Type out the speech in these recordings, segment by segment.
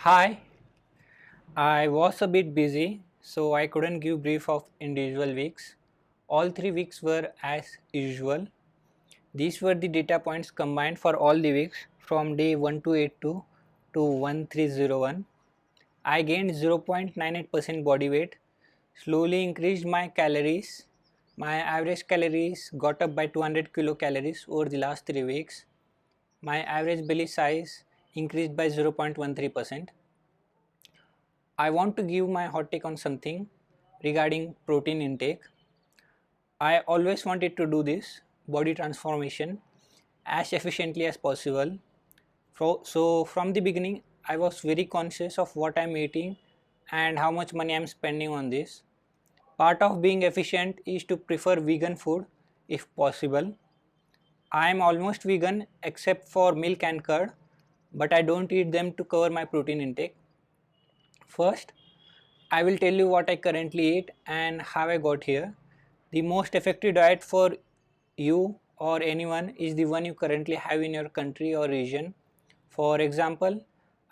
Hi, I was a bit busy, so I couldn't give brief of individual weeks. All 3 weeks were as usual. These were the data points combined for all the weeks from day 1282 to 1301. I gained 0.98% body weight, slowly increased my calories. My average calories got up by 200 kilocalories over the last 3 weeks. My average belly size increased by 0.13%. I want to give my hot take on something regarding protein intake. I always wanted to do this body transformation as efficiently as possible. So from the beginning, I was very conscious of what I'm eating and how much money I'm spending on this. Part of being efficient is to prefer vegan food if possible. I am almost vegan except for milk and curd, but I don't eat them to cover my protein intake. First, I will tell you what I currently eat and how I got here. The most effective diet for you or anyone is the one you currently have in your country or region. For example,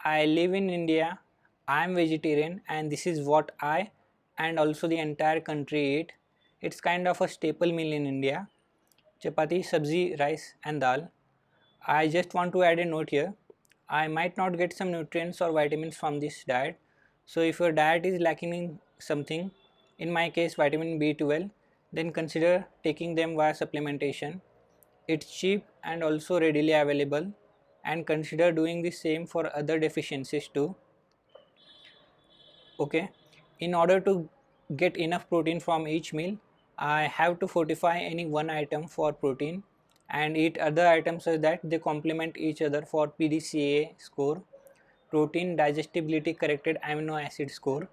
I live in India, I am vegetarian and this is what I and also the entire country eat. It's kind of a staple meal in India. Chapati, sabzi, rice and dal. I just want to add a note here. I might not get some nutrients or vitamins from this diet. So if your diet is lacking in something, in my case vitamin B12, then consider taking them via supplementation. It's cheap and also readily available, and consider doing the same for other deficiencies too. Okay, in order to get enough protein from each meal, I have to fortify any one item for protein and eat other items so that they complement each other for PDCA score, protein digestibility corrected amino acid score.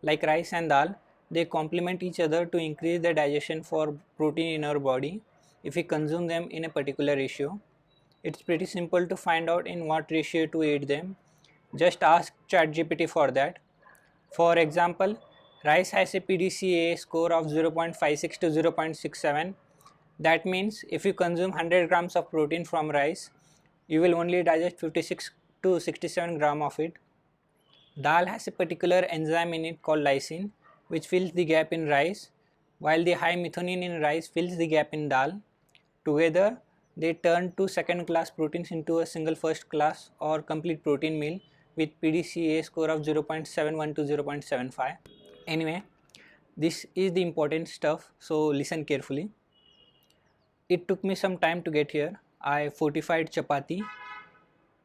Like rice and dal, they complement each other to increase the digestion for protein in our body if we consume them in a particular ratio. It's pretty simple to find out in what ratio to eat them. Just ask ChatGPT for that. For example, rice has a PDCA score of 0.56 to 0.67. That means if you consume 100 grams of protein from rice, you will only digest 56 to 67 gram of it. Dal has a particular enzyme in it called lysine, which fills the gap in rice, while the high methionine in rice fills the gap in dal. Together, they turn two second class proteins into a single first class or complete protein meal with PDCA score of 0.71 to 0.75. Anyway, this is the important stuff, so listen carefully. It took me some time to get here. I fortified chapati.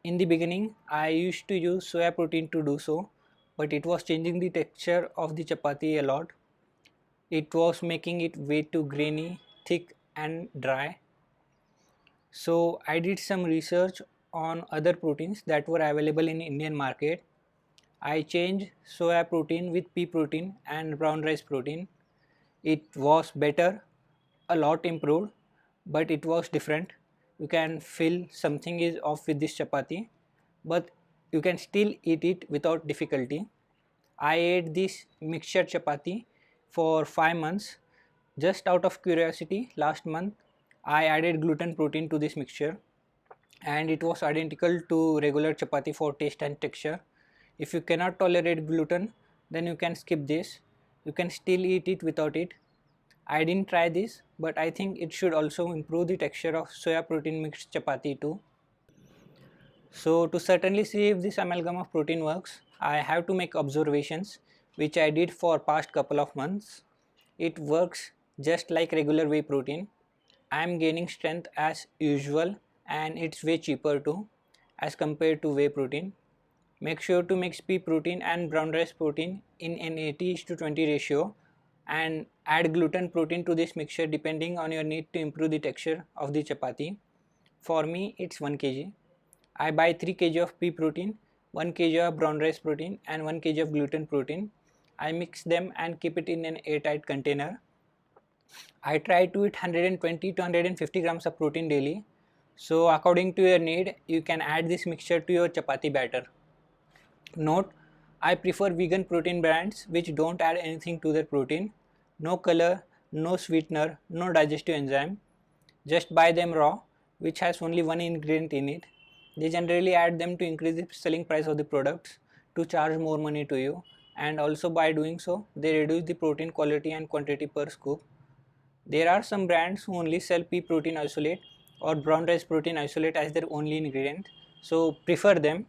In the beginning, I used to use soya protein to do so, but it was changing the texture of the chapati a lot. It was making it way too grainy, thick and dry. So I did some research on other proteins that were available in Indian market. I changed soya protein with pea protein and brown rice protein. It was better, a lot improved, but it was different. You can feel something is off with this chapati, but you can still eat it without difficulty. I ate this mixture chapati for 5 months just out of curiosity. Last month I added gluten protein to this mixture and it was identical to regular chapati for taste and texture. If you cannot tolerate gluten, then you can skip this. You can still eat it without it. I didn't try this, but I think it should also improve the texture of soya protein mixed chapati too. So to certainly see if this amalgam of protein works, I have to make observations, which I did for past couple of months. It works just like regular whey protein. I am gaining strength as usual and it's way cheaper too as compared to whey protein. Make sure to mix pea protein and brown rice protein in an 80:20 ratio and add gluten protein to this mixture depending on your need to improve the texture of the chapati. For me it's 1 kg. I buy 3 kg of pea protein, 1 kg of brown rice protein and 1 kg of gluten protein. I mix them and keep it in an airtight container. I try to eat 120 to 150 grams of protein daily. So according to your need, you can add this mixture to your chapati batter. Note, I prefer vegan protein brands which don't add anything to their protein. No color, no sweetener, no digestive enzyme. Just buy them raw, which has only one ingredient in it. They generally add them to increase the selling price of the products. to charge more money to you, and also by doing so they reduce the protein quality and quantity per scoop. There are some brands who only sell pea protein isolate or brown rice protein isolate as their only ingredient, so prefer them.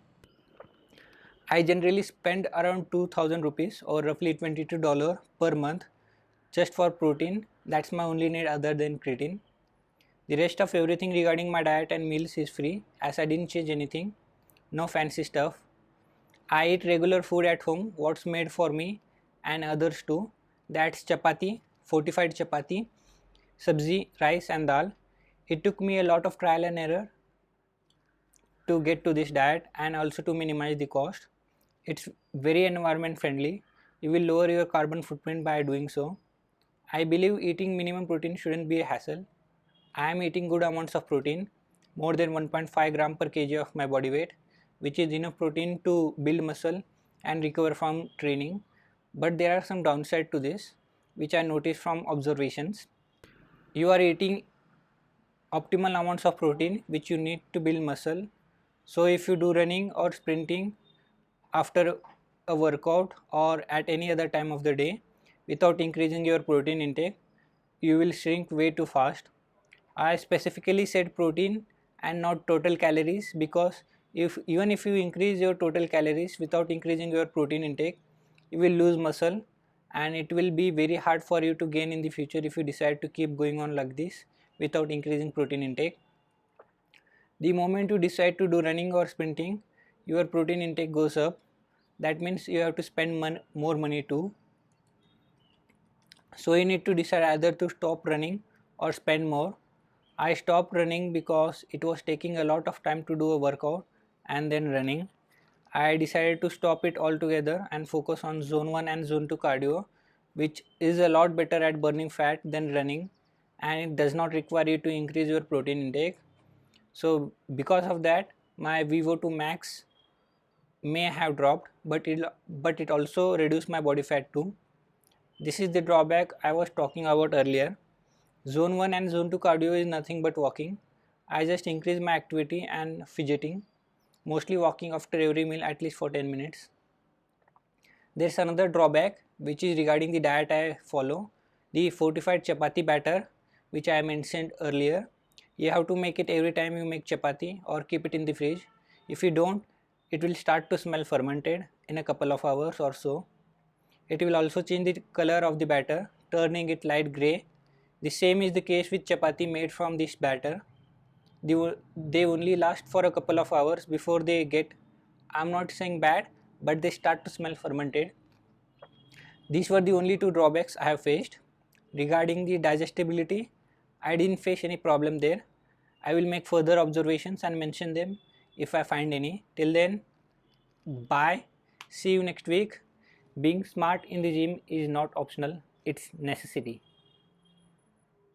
I generally spend around 2000 rupees or roughly $22 per month just for protein. That's my only need other than creatine. The rest of everything regarding my diet and meals is free as I didn't change anything. No fancy stuff. I eat regular food at home, what's made for me and others too. That's chapati, fortified chapati, sabzi, rice and dal. It took me a lot of trial and error to get to this diet and also to minimize the cost. It's very environment friendly. You will lower your carbon footprint by doing so. I believe eating minimum protein shouldn't be a hassle. I am eating good amounts of protein, more than 1.5 gram per kg of my body weight, which is enough protein to build muscle and recover from training. But there are some downside to this, which I noticed from observations. You are eating optimal amounts of protein which you need to build muscle. So if you do running or sprinting after a workout or at any other time of the day without increasing your protein intake, you will shrink way too fast. I specifically said protein and not total calories because even if you increase your total calories without increasing your protein intake, you will lose muscle and it will be very hard for you to gain in the future if you decide to keep going on like this without increasing protein intake. The moment you decide to do running or sprinting, your protein intake goes up. That means you have to spend more money too. So you need to decide either to stop running or spend more. I stopped running because it was taking a lot of time to do a workout and then running. I decided to stop it altogether and focus on zone 1 and zone 2 cardio, which is a lot better at burning fat than running and it does not require you to increase your protein intake. So because of that my VO2 max may have dropped, but it also reduced my body fat too. This is the drawback I was talking about earlier. Zone 1 and zone 2 cardio is nothing but walking. I just increase my activity and fidgeting, mostly walking after every meal at least for 10 minutes. There's another drawback which is regarding the diet I follow, the fortified chapati batter which I mentioned earlier. You have to make it every time you make chapati or keep it in the fridge. If you don't, it will start to smell fermented in a couple of hours or so. It will also change the color of the batter, turning it light grey. The same is the case with chapati made from this batter. They only last for a couple of hours before they get, I'm not saying bad, but they start to smell fermented. These were the only two drawbacks I have faced. Regarding the digestibility, I didn't face any problem there. I will make further observations and mention them if I find any. Till then, bye. See you next week. Being smart in the gym is not optional, it's necessity.